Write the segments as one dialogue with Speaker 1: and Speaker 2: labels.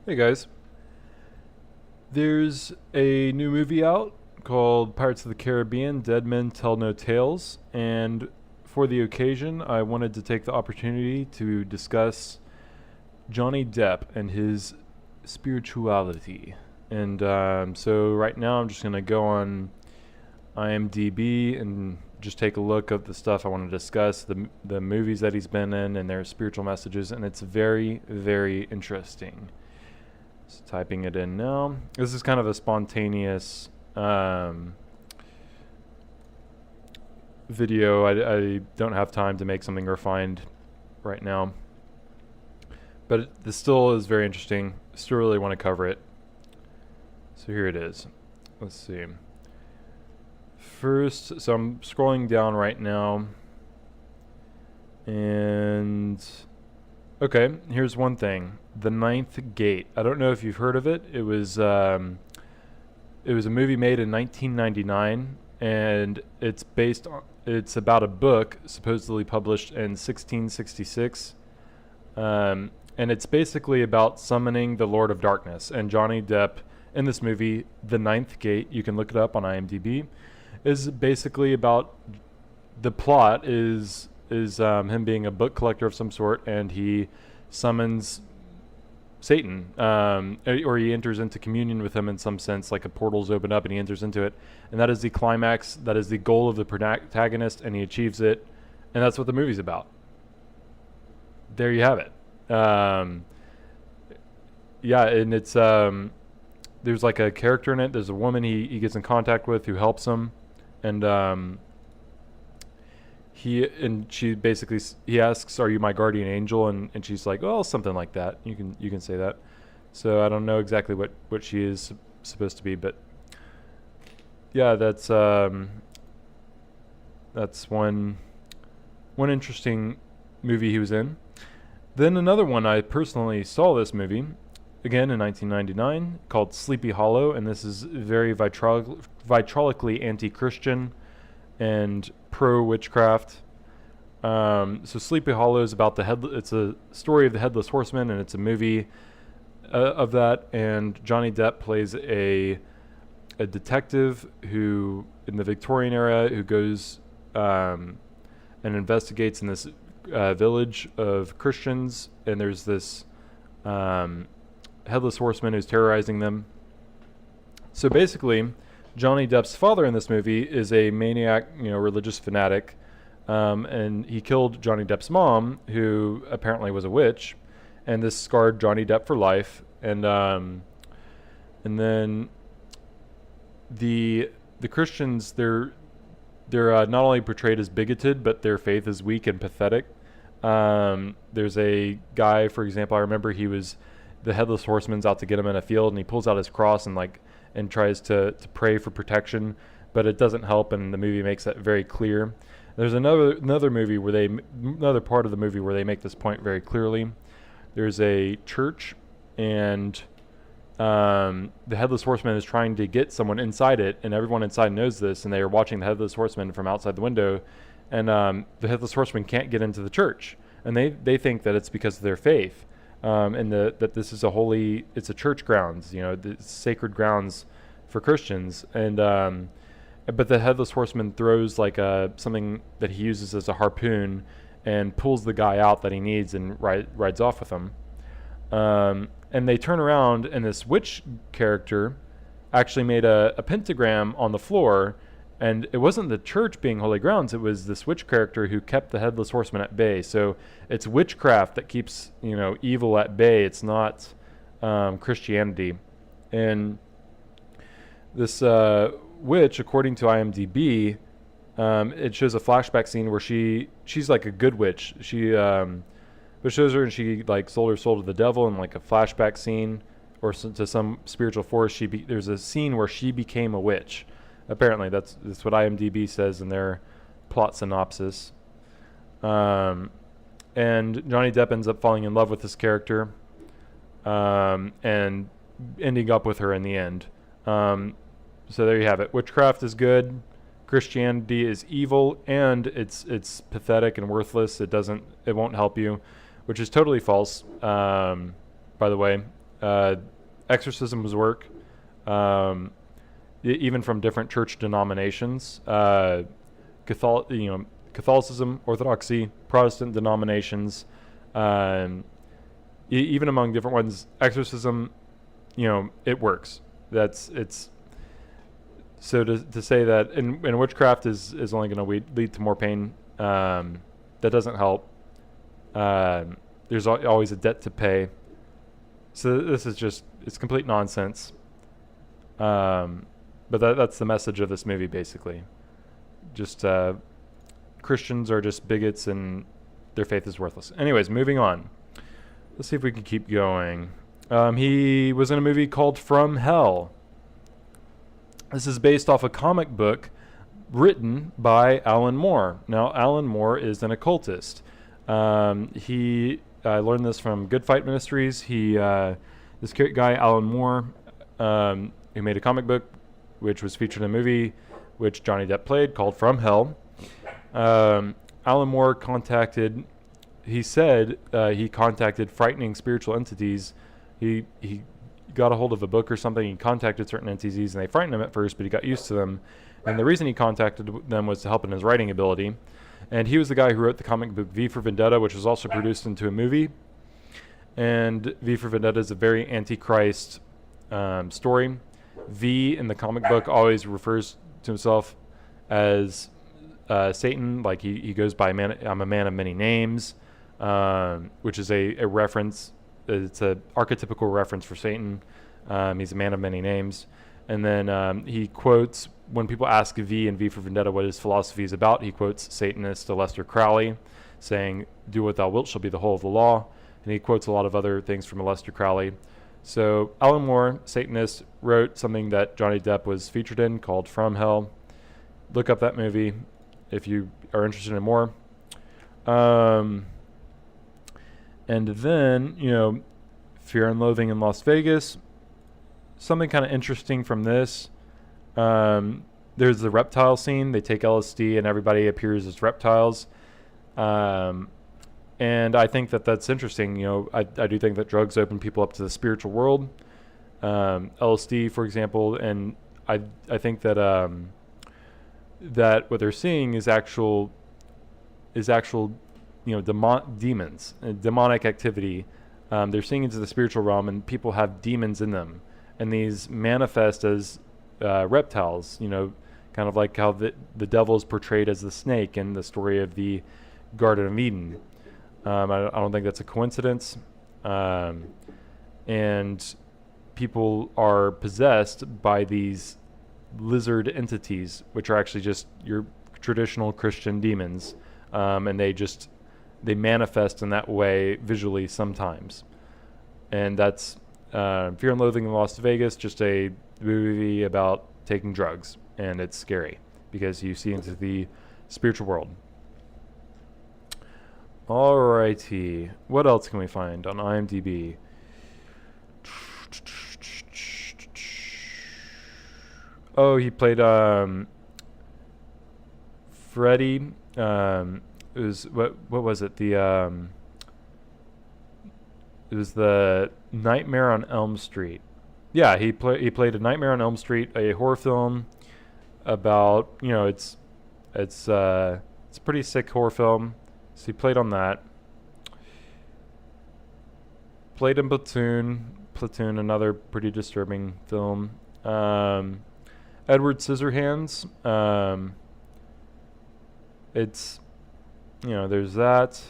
Speaker 1: Hey guys, there's a new movie out called Pirates of the Caribbean Dead Men Tell No Tales, and for the occasion, I wanted to take the opportunity to discuss Johnny Depp and his spirituality. And so, right now, I'm just going to go on IMDb and just take a look at the stuff I want to discuss, the movies that he's been in, and their spiritual messages, and it's very, very interesting. Just typing it in now. This is kind of a spontaneous video. I don't have time to make something refined right now, but this still is very interesting. Still really want to cover it. So here it is. Let's see. First, so I'm scrolling down right now, and okay, here's one thing. The Ninth Gate. I don't know if you've heard of it. It was a movie made in 1999, and it's about a book supposedly published in 1666, and it's basically about summoning the Lord of Darkness. And Johnny Depp in this movie, The Ninth Gate, you can look it up on IMDb, is basically about, the plot is him being a book collector of some sort, and he summons Satan, or he enters into communion with him in some sense, like a portal's open up and he enters into it, and that is the climax. That is the goal of the protagonist, and he achieves it, and that's what the movie's about. There you have it. Yeah, and it's there's like a character in it. There's a woman he gets in contact with who helps him, and he asks, "Are you my guardian angel?" And she's like, "Well, something like that. You can say that." So I don't know exactly what she is supposed to be, but yeah, that's one interesting movie he was in. Then another one, I personally saw this movie again in 1999 called Sleepy Hollow, and this is very vitrolically anti-Christian and pro-witchcraft. So Sleepy Hollow is about it's a story of the Headless Horseman, and it's a movie of that. And Johnny Depp plays a detective who, in the Victorian era, who goes and investigates in this village of Christians, and there's this Headless Horseman who's terrorizing them. So basically, Johnny Depp's father in this movie is a maniac, religious fanatic, and he killed Johnny Depp's mom, who apparently was a witch, and this scarred Johnny Depp for life. And then the Christians, they're not only portrayed as bigoted, but their faith is weak and pathetic. There's a guy, for example, I remember the Headless Horseman's out to get him in a field, and he pulls out his cross and tries to pray for protection, but it doesn't help, and the movie makes that very clear. There's another part of the movie where they make this point very clearly. There's a church, and the Headless Horseman is trying to get someone inside it, and everyone inside knows this, and they are watching the Headless Horseman from outside the window, and the Headless Horseman can't get into the church, and they think that it's because of their faith. And that this is it's a church grounds, the sacred grounds for Christians, and but the Headless Horseman throws like something that he uses as a harpoon and pulls the guy out that he needs and rides off with him. And they turn around, and this witch character actually made a pentagram on the floor. And it wasn't the church being holy grounds, it was this witch character who kept the Headless Horseman at bay. So it's witchcraft that keeps, evil at bay. It's not Christianity. And this witch, according to IMDb, it shows a flashback scene where she's like a good witch. But shows her, and she like sold her soul to the devil in like a flashback scene, or to some spiritual force. There's a scene where she became a witch. Apparently, that's what IMDb says in their plot synopsis. And Johnny Depp ends up falling in love with this character, and ending up with her in the end. So there you have it. Witchcraft is good. Christianity is evil, and it's pathetic and worthless. It won't help you, which is totally false. By the way, exorcisms work, even from different church denominations. Catholicism, Orthodoxy, Protestant denominations, even among different ones, exorcism, it works. It's so to say that in witchcraft is only going to lead to more pain. That doesn't help. There's always a debt to pay. So this is it's complete nonsense. But that's the message of this movie, basically. Just Christians are just bigots and their faith is worthless. Anyways, moving on. Let's see if we can keep going. He was in a movie called From Hell. This is based off a comic book written by Alan Moore. Now, Alan Moore is an occultist. I learned this from Goodfight Ministries. This guy, Alan Moore, who made a comic book, which was featured in a movie, which Johnny Depp played, called From Hell. Alan Moore he said he contacted frightening spiritual entities. He got a hold of a book or something. He contacted certain entities, and they frightened him at first, but he got used to them. And the reason he contacted them was to help in his writing ability. And he was the guy who wrote the comic book V for Vendetta, which was also produced into a movie. And V for Vendetta is a very antichrist story. V in the comic book always refers to himself as Satan, like he goes by I'm a man of many names, which is a reference. It's an archetypical reference for Satan. He's a man of many names. And then he quotes, when people ask V in V for Vendetta what his philosophy is about, he quotes Satanist Aleister Crowley, saying, "Do what thou wilt shall be the whole of the law." And he quotes a lot of other things from Aleister Crowley. So Alan Moore, Satanist, wrote something that Johnny Depp was featured in called From Hell. Look up that movie if you are interested in more. And then, Fear and Loathing in Las Vegas. Something kind of interesting from this. There's the reptile scene. They take LSD and everybody appears as reptiles. And I think that that's interesting. I do think that drugs open people up to the spiritual world. LSD, for example, and I think that that what they're seeing is actual demons, demonic activity. They're seeing into the spiritual realm, and people have demons in them, and these manifest as reptiles. Kind of like how the devil is portrayed as the snake in the story of the Garden of Eden. I don't think that's a coincidence. And people are possessed by these lizard entities, which are actually just your traditional Christian demons. And they manifest in that way visually sometimes. And that's Fear and Loathing in Las Vegas, just a movie about taking drugs. And it's scary because you see into the spiritual world. Alrighty. What else can we find on IMDb? Oh, he played Freddy. It was what was it? It was the Nightmare on Elm Street. Yeah, he played a Nightmare on Elm Street, a horror film about it's a pretty sick horror film. So he played on that. Played in Platoon, another pretty disturbing film. Edward Scissorhands. There's that.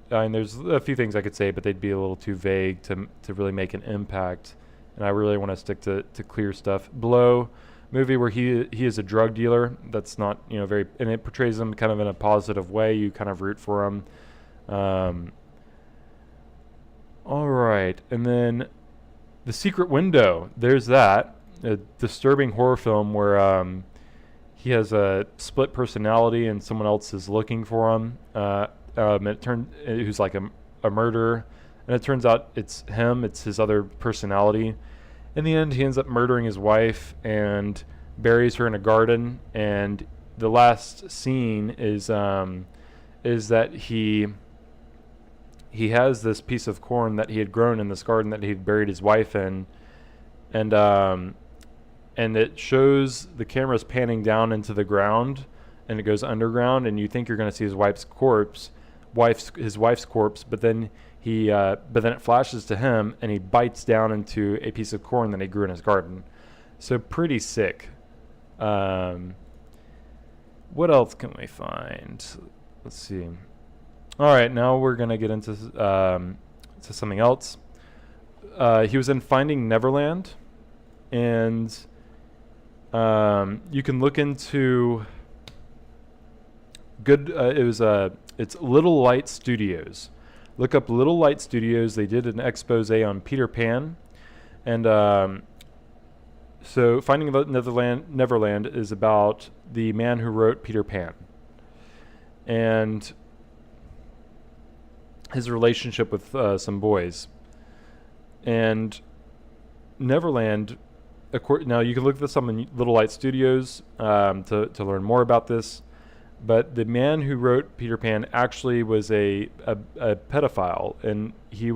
Speaker 1: There's a few things I could say, but they'd be a little too vague to really make an impact. And I really want to stick to clear stuff. Blow, movie where he is a drug dealer. That's not very, and it portrays him kind of in a positive way. You kind of root for him. All right, and then The Secret Window. There's that, a disturbing horror film where he has a split personality and someone else is looking for him. Who's like a murderer, and it turns out it's him. It's his other personality. In the end, he ends up murdering his wife and buries her in a garden. And the last scene is that he he has this piece of corn that he had grown in this garden that he'd buried his wife in, and it shows the camera's panning down into the ground, and it goes underground, and you think you're going to see his wife's corpse, but then it flashes to him, and he bites down into a piece of corn that he grew in his garden. So pretty sick. What else can we find? Let's see. All right, now we're gonna get into to something else. He was in Finding Neverland, and you can look into it's Little Light Studios. Look up Little Light Studios. They did an expose on Peter Pan, and so Finding Neverland is about the man who wrote Peter Pan and his relationship with some boys. And Neverland, now you can look this up in Little Light Studios to learn more about this. But the man who wrote Peter Pan actually was a pedophile, and he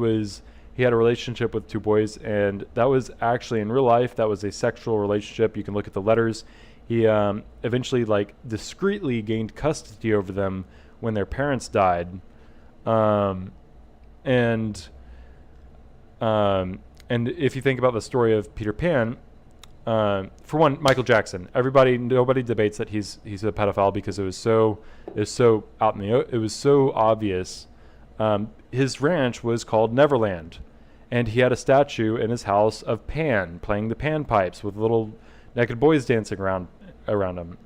Speaker 1: had a relationship with two boys, and that was actually in real life, that was a sexual relationship. You can look at the letters. He eventually discreetly gained custody over them when their parents died. And if you think about the story of Peter Pan, for one, Michael Jackson. Nobody debates that he's a pedophile because it was so out in it was so obvious. His ranch was called Neverland, and he had a statue in his house of Pan playing the pan pipes with little naked boys dancing around him.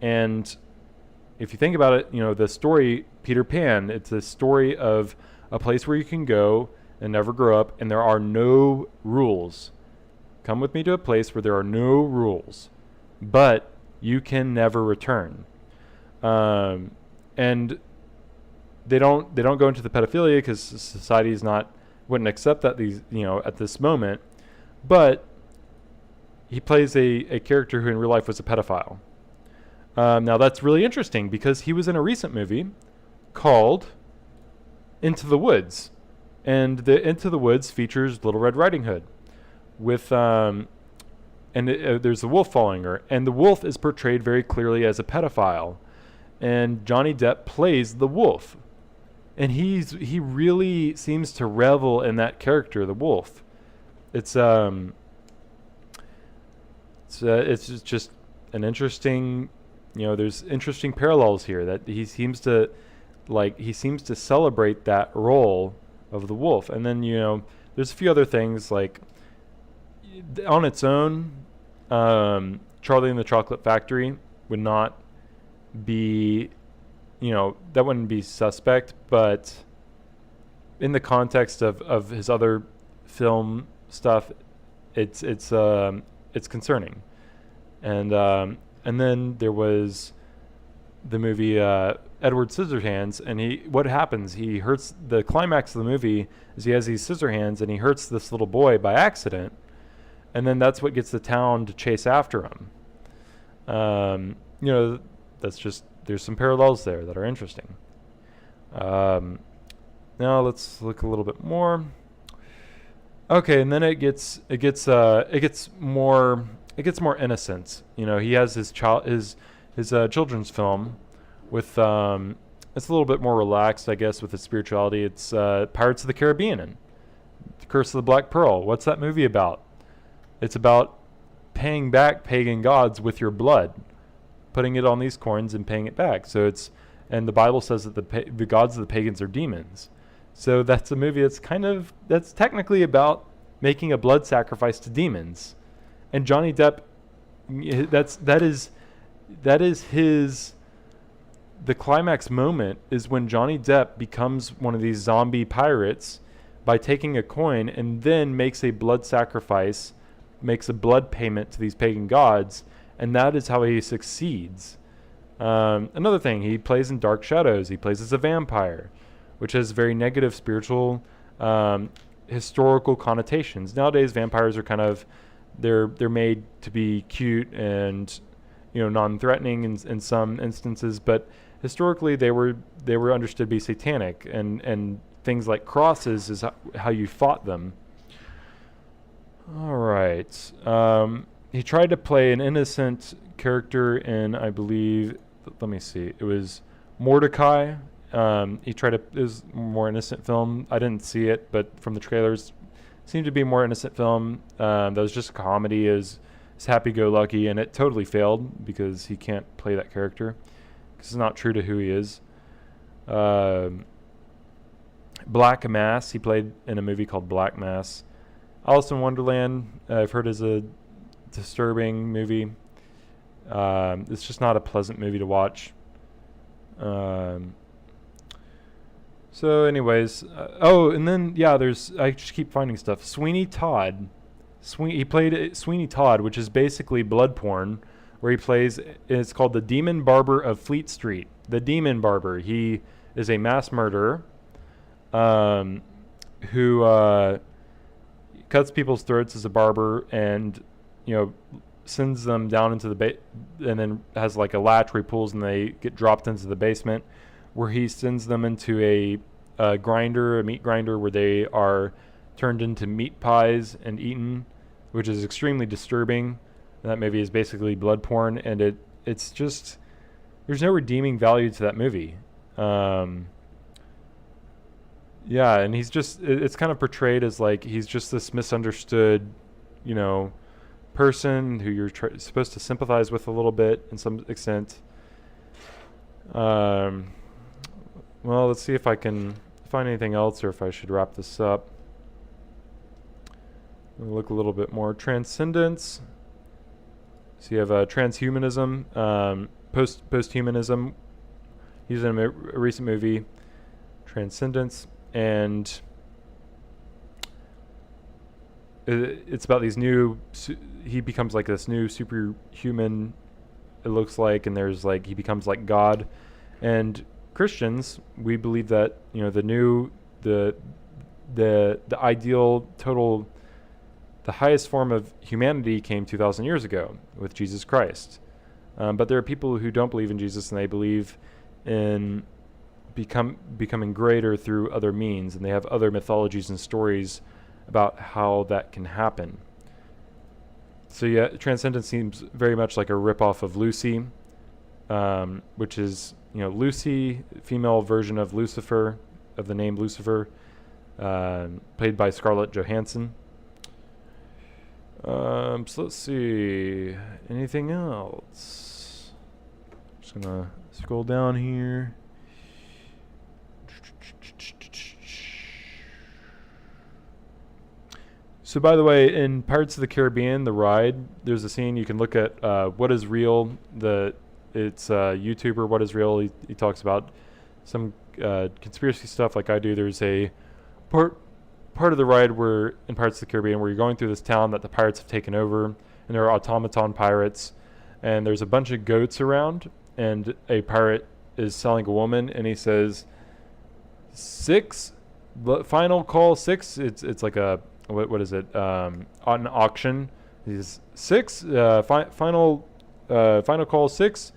Speaker 1: And if you think about it, the story Peter Pan, it's a story of a place where you can go and never grow up, and there are no rules. Come with me to a place where there are no rules, but you can never return. And they don't go into the pedophilia because society wouldn't accept that at this moment. But he plays a character who in real life was a pedophile. Now that's really interesting because he was in a recent movie called Into the Woods, and the Into the Woods features Little Red Riding Hood. There's the wolf following her, and the wolf is portrayed very clearly as a pedophile, and Johnny Depp plays the wolf, and he really seems to revel in that character, the wolf. It's just an interesting, there's interesting parallels here that he seems to celebrate that role of the wolf. And then there's a few other things like, on its own, Charlie and the Chocolate Factory would not be, that wouldn't be suspect, but in the context of his other film stuff, it's concerning. And then there was the movie Edward Scissorhands, and what happens? He hurts. The climax of the movie is he has these scissor hands, and he hurts this little boy by accident. And then that's what gets the town to chase after him. That's just, there's some parallels there that are interesting. Now let's look a little bit more. Okay, and then it gets more innocent. He has his children's film with it's a little bit more relaxed, I guess, with its spirituality. It's Pirates of the Caribbean and The Curse of the Black Pearl. What's that movie about? It's about paying back pagan gods with your blood, putting it on these coins and paying it back. And the Bible says that the gods of the pagans are demons. So that's a movie that's technically about making a blood sacrifice to demons. And Johnny Depp, the climax moment is when Johnny Depp becomes one of these zombie pirates by taking a coin and then makes a blood sacrifice, makes a blood payment to these pagan gods, and that is how he succeeds. Another thing, he plays in Dark Shadows. He plays as a vampire, which has very negative spiritual, historical connotations. Nowadays, vampires are kind of, they're made to be cute and non-threatening in some instances, but historically they were understood to be satanic, and things like crosses is how you fought them. All right. He tried to play an innocent character in, I believe, let me see, it was Mordecai. He tried to, it was a more innocent film. I didn't see it, but from the trailers, it seemed to be a more innocent film. That was just a comedy, is happy-go-lucky, and it totally failed because he can't play that character because it's not true to who he is. Black Mass, he played in a movie called Black Mass. Alice in Wonderland, I've heard, is a disturbing movie. It's just not a pleasant movie to watch. So anyways, and then I just keep finding stuff. Sweeney Todd. He played Sweeney Todd, which is basically blood porn, where he plays, it's called the Demon Barber of Fleet Street. The Demon Barber. He is a mass murderer who cuts people's throats as a barber, and sends them down into the and then has like a latch where he pulls and they get dropped into the basement, where he sends them into a meat grinder, where they are turned into meat pies and eaten, which is extremely disturbing. And that movie is basically blood porn, and it's just, there's no redeeming value to that movie. Yeah, and he's just, it's kind of portrayed as like he's just this misunderstood, person who you're supposed to sympathize with a little bit in some extent. Well, let's see if I can find anything else, or if I should wrap this up. We'll look a little bit more. Transcendence. So you have transhumanism, posthumanism. He's in a recent movie, Transcendence, and it's about these he becomes like this new superhuman, it looks like, and there's like, he becomes like God. And Christians, we believe that, the ideal total, the highest form of humanity came 2,000 years ago with Jesus Christ. But there are people who don't believe in Jesus, and they believe in becoming greater through other means, and they have other mythologies and stories about how that can happen. So yeah, Transcendence seems very much like a ripoff of Lucy, which is, Lucy, female version of Lucifer, of the name Lucifer, played by Scarlett Johansson. So let's see, anything else? Just gonna scroll down here. So by the way, in Pirates of the Caribbean, the ride, there's a scene you can look at, What Is Real. It's a YouTuber, What Is Real. He talks about some conspiracy stuff like I do. There's a part of the ride where in Pirates of the Caribbean where you're going through this town that the pirates have taken over, and there are automaton pirates, and there's a bunch of goats around, and a pirate is selling a woman, and he says, 6, final call 6. It's like a, what is it? On an auction, he's 6. Final call 6.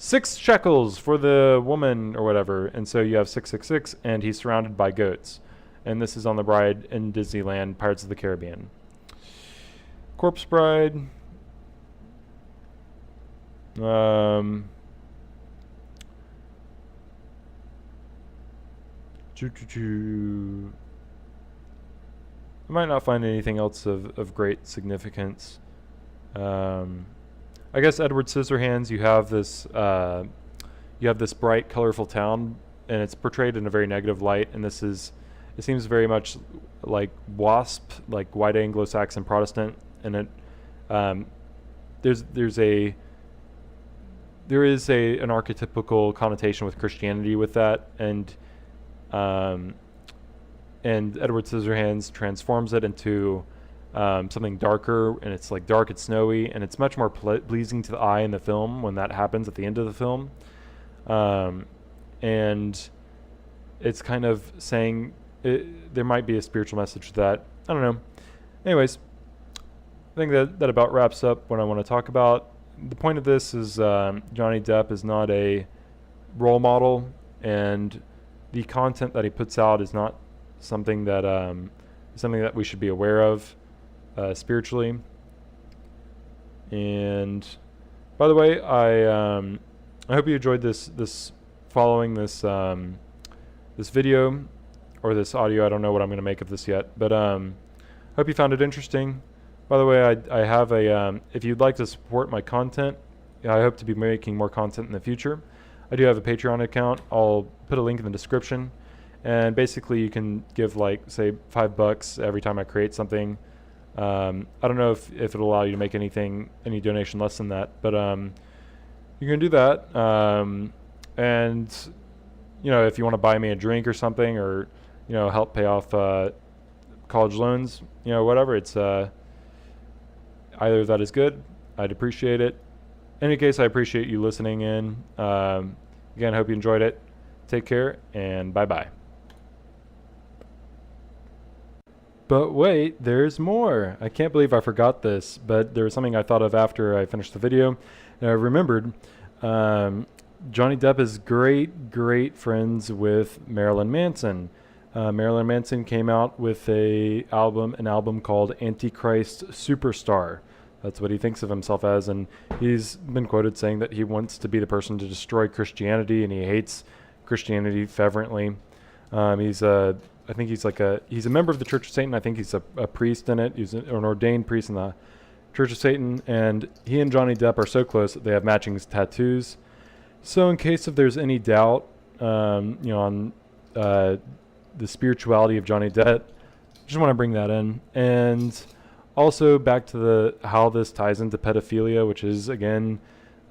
Speaker 1: 6 shekels for the woman or whatever. And so you have 666, and he's surrounded by goats. And this is on the ride in Disneyland, Pirates of the Caribbean. Corpse Bride. I might not find anything else of great significance. I guess Edward Scissorhands, you have this bright, colorful town, and it's portrayed in a very negative light. And it seems very much like WASP, like White Anglo-Saxon Protestant, and it there is an archetypical connotation with Christianity with that, and Edward Scissorhands transforms it into something darker, and it's like dark and snowy, and it's much more pleasing to the eye in the film when that happens at the end of the film. And it's kind of saying there might be a spiritual message to that. I don't know. Anyways, I think that about wraps up what I want to talk about. The point of this is Johnny Depp is not a role model, and the content that he puts out is not something that we should be aware of spiritually. And by the way, I hope you enjoyed this following this this video or this audio. I don't know what I'm going to make of this yet, but hope you found it interesting. By the way, I have a if you'd like to support my content, I hope to be making more content in the future. I do have a Patreon account. I'll put a link in the description, and basically you can give like say $5 every time I create something. I don't know if it'll allow you to make any donation less than that, but you can do that. And if you want to buy me a drink or something, or help pay off college loans, whatever, it's either of that is good. I'd appreciate it. In any case, I appreciate you listening in. Again, hope you enjoyed it. Take care, and bye-bye. But wait, there's more. I can't believe I forgot this, but there was something I thought of after I finished the video, and I remembered. Johnny Depp is great friends with Marilyn Manson. Marilyn Manson came out with an album called Antichrist Superstar. That's what he thinks of himself as, and he's been quoted saying that he wants to be the person to destroy Christianity, and he hates Christianity fervently. I think he's a member of the Church of Satan. I think he's a priest in it. He's an ordained priest in the Church of Satan, and he and Johnny Depp are so close that they have matching tattoos. So in case if there's any doubt, on the spirituality of Johnny Depp, just want to bring that in. And also back to how this ties into pedophilia, which is again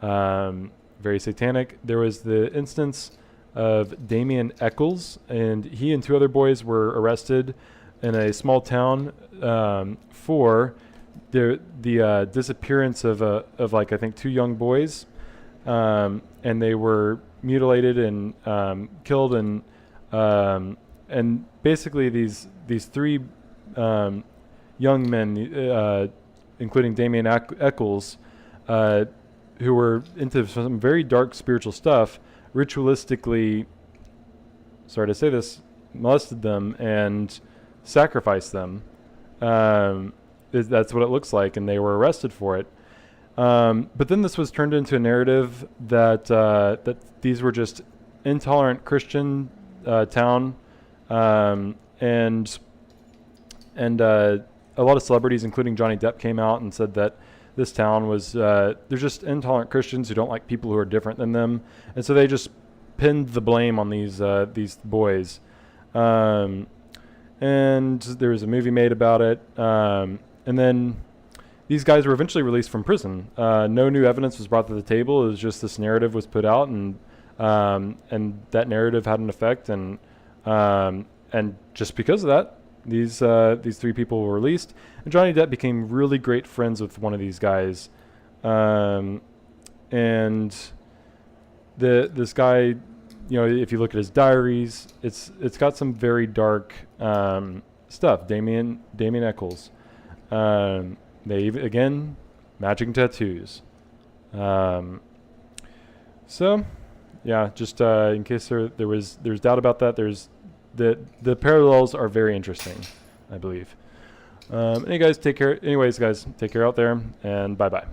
Speaker 1: very satanic. There was the instance of Damien Eccles, and he and 2 other boys were arrested in a small town for the disappearance of like I think 2 young boys, and they were mutilated and killed, and basically these 3 young men, including Damien Eccles, who were into some very dark spiritual stuff, ritualistically, sorry to say this, molested them and sacrificed them. That's what it looks like, and they were arrested for it. But then this was turned into a narrative that these were just intolerant Christian town, and a lot of celebrities, including Johnny Depp, came out and said that this town was they're just intolerant Christians who don't like people who are different than them, and so they just pinned the blame on these boys. And there was a movie made about it, and then these guys were eventually released from prison. No new evidence was brought to the table. It was just this narrative was put out, and that narrative had an effect, and just because of that, these 3 people were released, and Johnny Depp became really great friends with one of these guys, and this guy, if you look at his diaries, it's got some very dark stuff. Damien Eccles, they again matching tattoos. So yeah, just in case there's doubt about that, there's the parallels are very interesting, I believe. Anyways, guys, take care out there, and bye-bye.